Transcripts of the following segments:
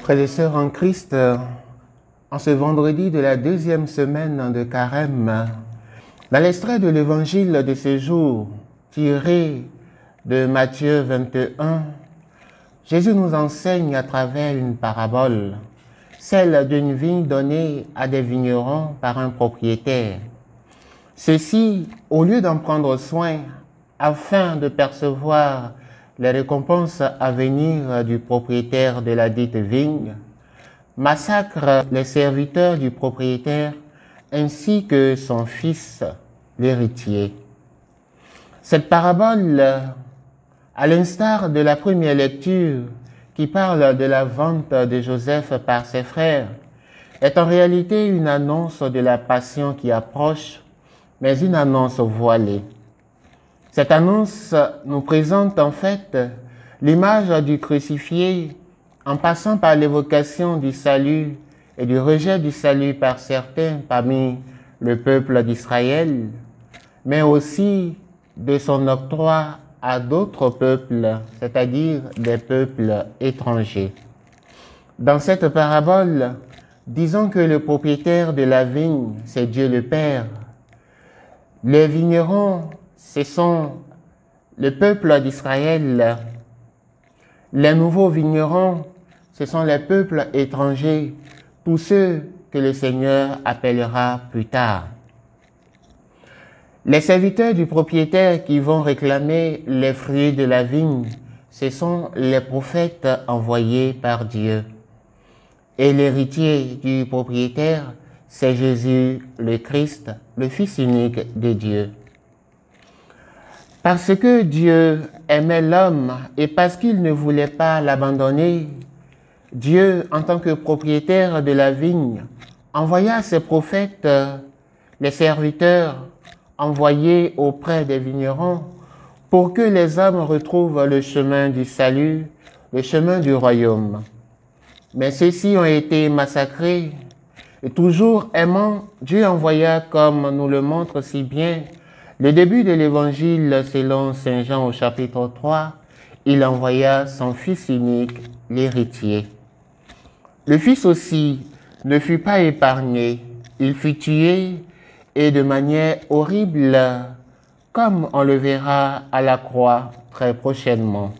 Frères et sœurs en Christ, en ce vendredi de la deuxième semaine de Carême, dans l'extrait de l'évangile de ce jour, tiré de Matthieu 21, Jésus nous enseigne à travers une parabole, celle d'une vigne donnée à des vignerons par un propriétaire. Ceux-ci, au lieu d'en prendre soin, afin de percevoir les récompenses à venir du propriétaire de la dite vigne, massacrent les serviteurs du propriétaire ainsi que son fils, l'héritier. Cette parabole, à l'instar de la première lecture qui parle de la vente de Joseph par ses frères, est en réalité une annonce de la passion qui approche, mais une annonce voilée. Cette annonce nous présente en fait l'image du crucifié en passant par l'évocation du salut et du rejet du salut par certains parmi le peuple d'Israël, mais aussi de son octroi à d'autres peuples, c'est-à-dire des peuples étrangers. Dans cette parabole, disons que le propriétaire de la vigne, c'est Dieu le Père. Les vignerons, ce sont le peuple d'Israël. Les nouveaux vignerons, ce sont les peuples étrangers, tous ceux que le Seigneur appellera plus tard. Les serviteurs du propriétaire qui vont réclamer les fruits de la vigne, ce sont les prophètes envoyés par Dieu. Et l'héritier du propriétaire, c'est Jésus le Christ, le Fils unique de Dieu. Parce que Dieu aimait l'homme et parce qu'il ne voulait pas l'abandonner, Dieu, en tant que propriétaire de la vigne, envoya ses prophètes, les serviteurs, envoyés auprès des vignerons, pour que les hommes retrouvent le chemin du salut, le chemin du royaume. Mais ceux-ci ont été massacrés, et toujours aimant, Dieu envoya, comme nous le montre si bien le début de l'évangile selon Saint Jean au chapitre 3, il envoya son Fils unique, l'héritier. Le Fils aussi ne fut pas épargné, il fut tué et de manière horrible, comme on le verra à la croix très prochainement.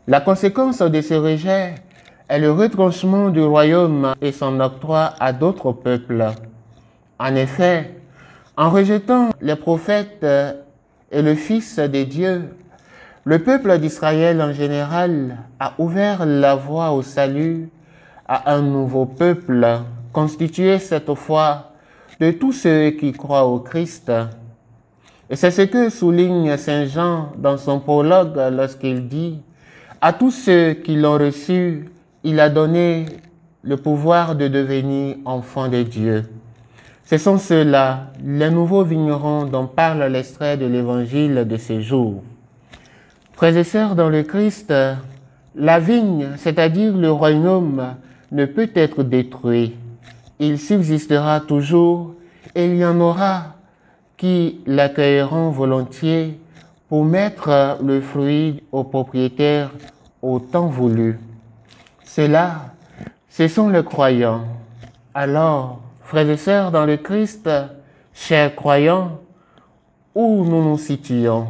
La conséquence de ce rejet est le retranchement du royaume et son octroi à d'autres peuples. En effet, en rejetant les prophètes et le Fils de Dieu, le peuple d'Israël en général a ouvert la voie au salut à un nouveau peuple, constitué cette fois de tous ceux qui croient au Christ. Et c'est ce que souligne Saint Jean dans son prologue lorsqu'il dit « À tous ceux qui l'ont reçu, il a donné le pouvoir de devenir enfants de Dieu. » Ce sont ceux-là, les nouveaux vignerons dont parle l'extrait de l'évangile de ce jour. Frères et sœurs dans le Christ, la vigne, c'est-à-dire le royaume, ne peut être détruit. Il subsistera toujours et il y en aura qui l'accueilleront volontiers pour mettre le fruit au propriétaire au temps voulu. Ceux-là, ce sont les croyants. Alors, frères et sœurs dans le Christ, chers croyants, où nous nous situons?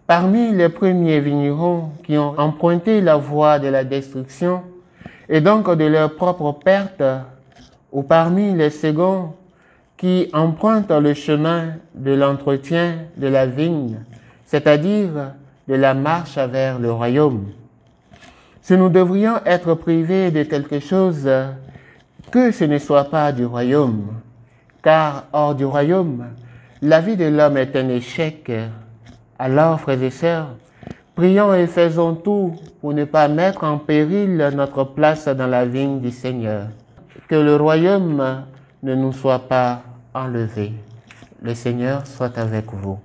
Parmi les premiers vignerons qui ont emprunté la voie de la destruction et donc de leur propre perte, ou parmi les seconds qui empruntent le chemin de l'entretien de la vigne, c'est-à-dire de la marche vers le royaume. Si nous devrions être privés de quelque chose, que ce ne soit pas du royaume, car hors du royaume, la vie de l'homme est un échec. Alors, frères et sœurs, prions et faisons tout pour ne pas mettre en péril notre place dans la vigne du Seigneur. Que le royaume ne nous soit pas enlevé. Le Seigneur soit avec vous.